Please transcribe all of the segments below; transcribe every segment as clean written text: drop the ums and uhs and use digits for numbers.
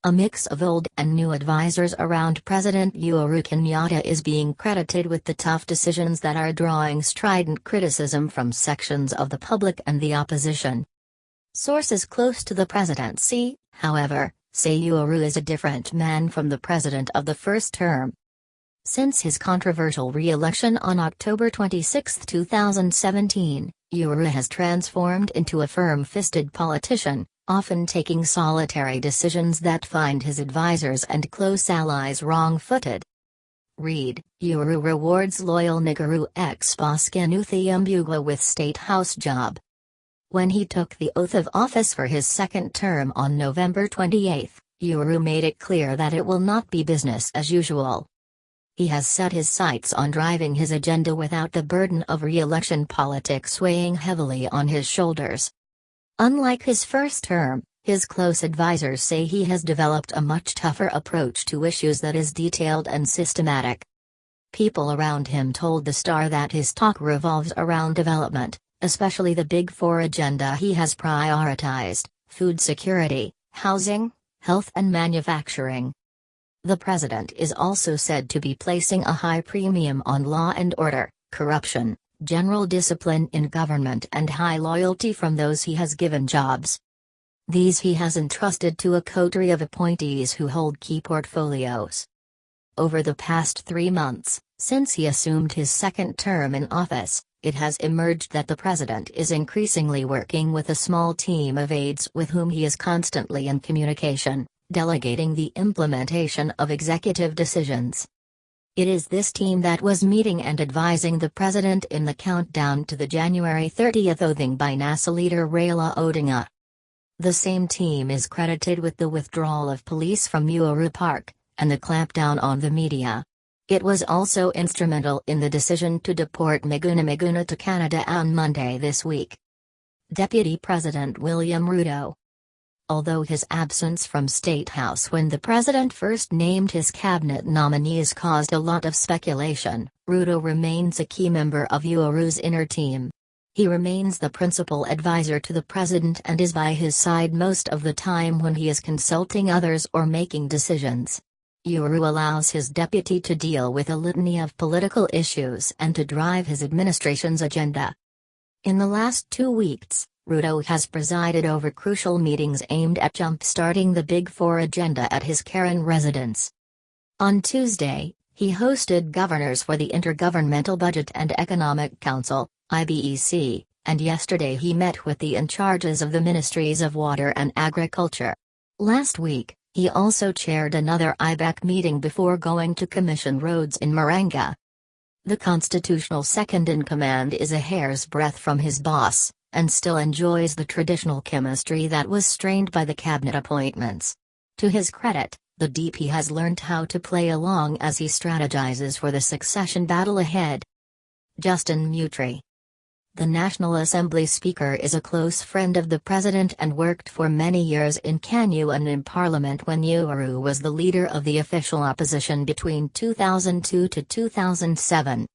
A mix of old and new advisors around President Uhuru Kenyatta is being credited with the tough decisions that are drawing strident criticism from sections of the public and the opposition. Sources close to the presidency, however, say Uhuru is a different man from the president of the first term. Since his controversial re-election on October 26, 2017, Uhuru has transformed into a firm-fisted politician, often taking solitary decisions that find his advisors and close allies wrong-footed. Read, Uhuru rewards loyal Nakuru ex-boss Kinuthia Mbugua with State House job. When he took the oath of office for his second term on November 28, Uhuru made it clear that it will not be business as usual. He has set his sights on driving his agenda without the burden of re-election politics weighing heavily on his shoulders. Unlike his first term, his close advisors say he has developed a much tougher approach to issues that is detailed and systematic. People around him told the Star that his talk revolves around development, especially the Big Four agenda he has prioritized: food security, housing, health and manufacturing. The president is also said to be placing a high premium on law and order, corruption, general discipline in government and high loyalty from those he has given jobs. These he has entrusted to a coterie of appointees who hold key portfolios. Over the past 3 months, since he assumed his second term in office, it has emerged that the president is increasingly working with a small team of aides with whom he is constantly in communication, delegating the implementation of executive decisions. It is this team that was meeting and advising the president in the countdown to the January 30 oathing by NASA leader Raila Odinga. The same team is credited with the withdrawal of police from Uhuru Park, and the clampdown on the media. It was also instrumental in the decision to deport Mbugua to Canada on Monday this week. Deputy President William Ruto. Although his absence from State House when the president first named his cabinet nominees caused a lot of speculation, Ruto remains a key member of Uhuru's inner team. He remains the principal advisor to the president and is by his side most of the time when he is consulting others or making decisions. Uhuru allows his deputy to deal with a litany of political issues and to drive his administration's agenda. In the last 2 weeks, Ruto has presided over crucial meetings aimed at jump-starting the Big Four agenda at his Karen residence. On Tuesday, he hosted governors for the Intergovernmental Budget and Economic Council, IBEC, and yesterday he met with the in-charges of the Ministries of Water and Agriculture. Last week, he also chaired another IBEC meeting before going to commission roads in Maranga. The constitutional second-in-command is a hair's breadth from his boss, and still enjoys the traditional chemistry that was strained by the cabinet appointments. To his credit, the DP has learned how to play along as he strategizes for the succession battle ahead. Justin Mutri. The National Assembly Speaker is a close friend of the president and worked for many years in KNU and in Parliament when Uhuru was the leader of the official opposition between 2002 to 2007.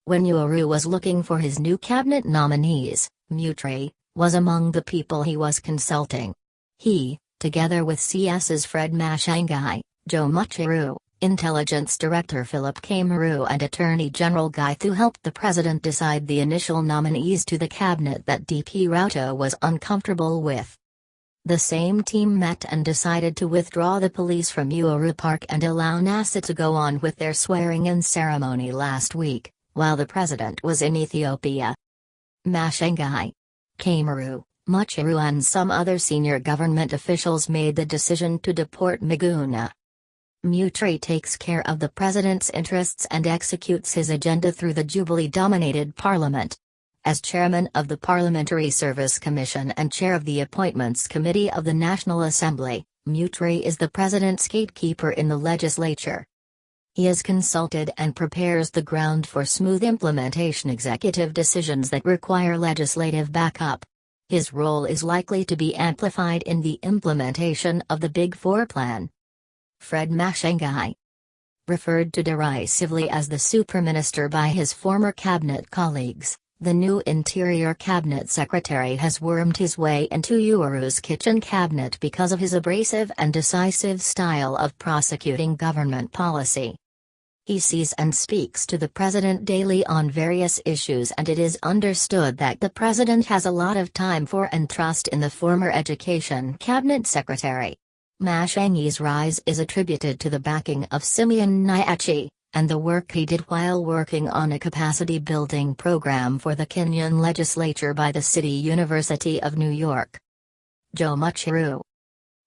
When Uhuru was looking for his new cabinet nominees, Mutri was among the people he was consulting. He, together with CS's Fred Mashangai, Joe Mucheru, Intelligence Director Philip Kameru and Attorney General Guy Thu helped the president decide the initial nominees to the cabinet that DP Ruto was uncomfortable with. The same team met and decided to withdraw the police from Uhuru Park and allow NASA to go on with their swearing-in ceremony last week, while the president was in Ethiopia. Mashangai, Kameru, Mucheru and some other senior government officials made the decision to deport Mbugua. Mutri takes care of the president's interests and executes his agenda through the Jubilee-dominated parliament. As chairman of the Parliamentary Service Commission and chair of the Appointments Committee of the National Assembly, Mutri is the president's gatekeeper in the legislature. He is consulted and prepares the ground for smooth implementation executive decisions that require legislative backup. His role is likely to be amplified in the implementation of the Big Four plan. Fred Mashangai, referred to derisively as the Super Minister by his former cabinet colleagues, The new Interior Cabinet Secretary has wormed his way into Uhuru's kitchen cabinet because of his abrasive and decisive style of prosecuting government policy. He sees and speaks to the president daily on various issues, and it is understood that the president has a lot of time for and trust in the former Education Cabinet Secretary. Mashangi's rise is attributed to the backing of Simeon Nyachi, and the work he did while working on a capacity-building program for the Kenyan legislature by the City University of New York. Joe Mucheru.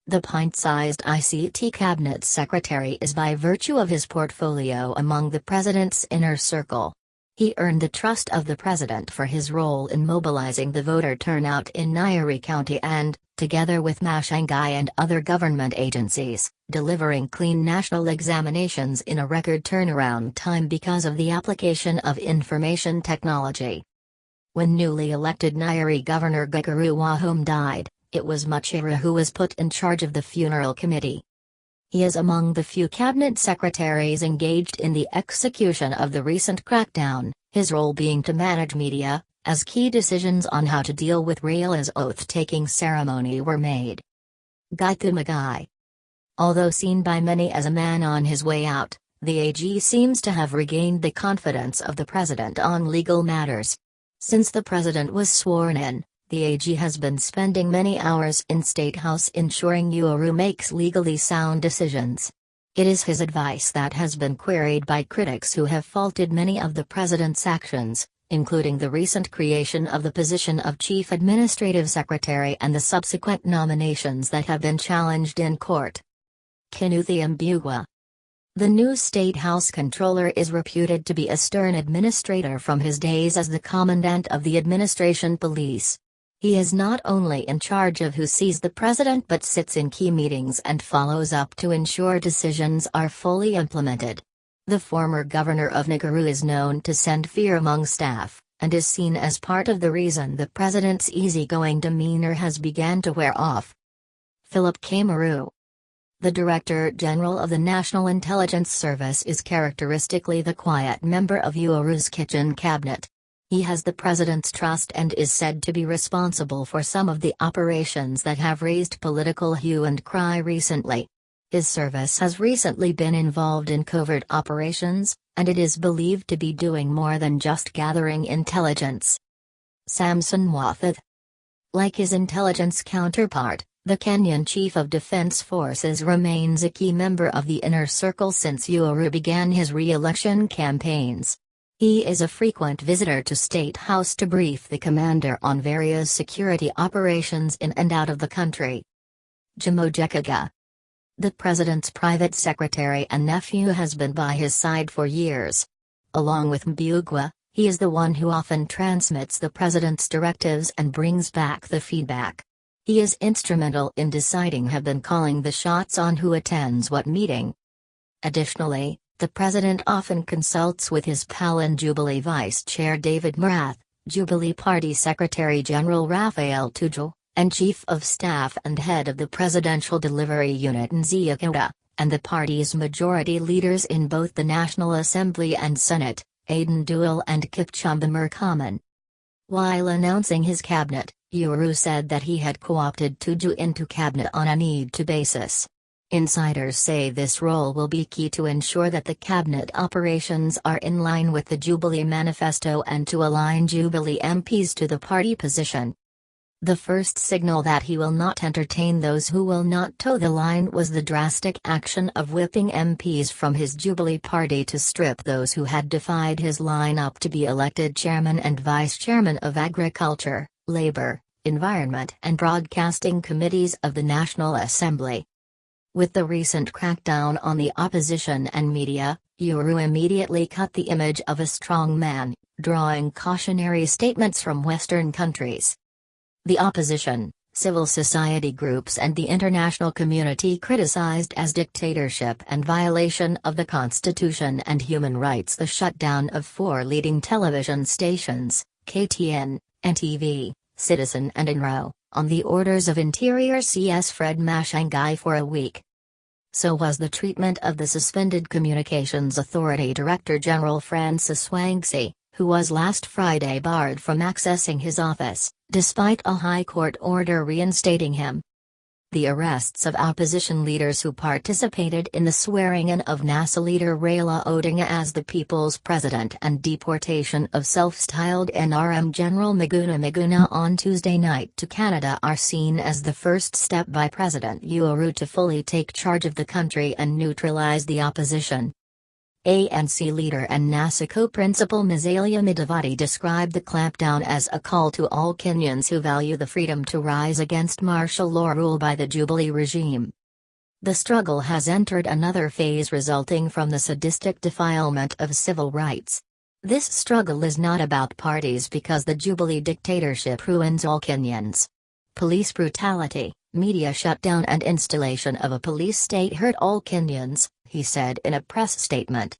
The pint-sized ICT cabinet secretary is by virtue of his portfolio among the president's inner circle. He earned the trust of the president for his role in mobilizing the voter turnout in Nyeri County and, together with Mashangi and other government agencies, delivering clean national examinations in a record turnaround time because of the application of information technology. When newly elected Nyeri Governor Gikaru Wahome died, it was Mucheru who was put in charge of the funeral committee. He is among the few cabinet secretaries engaged in the execution of the recent crackdown, his role being to manage media, as key decisions on how to deal with Raila's oath-taking ceremony were made. Githu Muigai. Although seen by many as a man on his way out, the AG seems to have regained the confidence of the president on legal matters. Since the president was sworn in, the AG has been spending many hours in State House ensuring Uhuru makes legally sound decisions. It is his advice that has been queried by critics who have faulted many of the president's actions, including the recent creation of the position of Chief Administrative Secretary and the subsequent nominations that have been challenged in court. Kinuthia Mbugua. The new State House Controller is reputed to be a stern administrator from his days as the Commandant of the Administration Police. He is not only in charge of who sees the president but sits in key meetings and follows up to ensure decisions are fully implemented. The former governor of Nakuru is known to send fear among staff, and is seen as part of the reason the president's easygoing demeanor has begun to wear off. Philip Kameru. The Director General of the National Intelligence Service is characteristically the quiet member of Uhuru's kitchen cabinet. He has the president's trust and is said to be responsible for some of the operations that have raised political hue and cry recently. His service has recently been involved in covert operations, and it is believed to be doing more than just gathering intelligence. Samson Wathith. Like his intelligence counterpart, the Kenyan Chief of Defense Forces remains a key member of the inner circle since Uhuru began his re-election campaigns. He is a frequent visitor to State House to brief the commander on various security operations in and out of the country. Jimo Jekaga. The president's private secretary and nephew has been by his side for years. Along with Mbugua, he is the one who often transmits the president's directives and brings back the feedback. He is instrumental in deciding, have been calling the shots on who attends what meeting. Additionally, the president often consults with his pal and Jubilee Vice Chair David Marath, Jubilee Party Secretary General Raphael Tuju, and Chief of Staff and Head of the Presidential Delivery Unit Nzia Kauda, and the party's majority leaders in both the National Assembly and Senate, Aden Duale and Kipchumba Murkomen. While announcing his cabinet, Uhuru said that he had co-opted Tuju into cabinet on a need-to basis. Insiders say this role will be key to ensure that the cabinet operations are in line with the Jubilee Manifesto and to align Jubilee MPs to the party position. The first signal that he will not entertain those who will not toe the line was the drastic action of whipping MPs from his Jubilee party to strip those who had defied his line up to be elected chairman and vice chairman of Agriculture, Labor, Environment and Broadcasting committees of the National Assembly. With the recent crackdown on the opposition and media, Uhuru immediately cut the image of a strong man, drawing cautionary statements from Western countries. The opposition, civil society groups and the international community criticized as dictatorship and violation of the Constitution and human rights the shutdown of 4 leading television stations, KTN, NTV, Citizen and Enro, on the orders of Interior CS Fred Mashangi for a week. So was the treatment of the suspended Communications Authority Director General Francis Wangci, who was last Friday barred from accessing his office, despite a High Court order reinstating him. The arrests of opposition leaders who participated in the swearing-in of NASA leader Raila Odinga as the people's president and deportation of self-styled NRM General Miguna on Tuesday night to Canada are seen as the first step by President Uhuru to fully take charge of the country and neutralize the opposition. ANC leader and NASA co-principal Musalia Mudavadi described the clampdown as a call to all Kenyans who value the freedom to rise against martial law rule by the Jubilee regime. The struggle has entered another phase resulting from the sadistic defilement of civil rights. This struggle is not about parties because the Jubilee dictatorship ruins all Kenyans. Police brutality, media shutdown and installation of a police state hurt all Kenyans, he said in a press statement.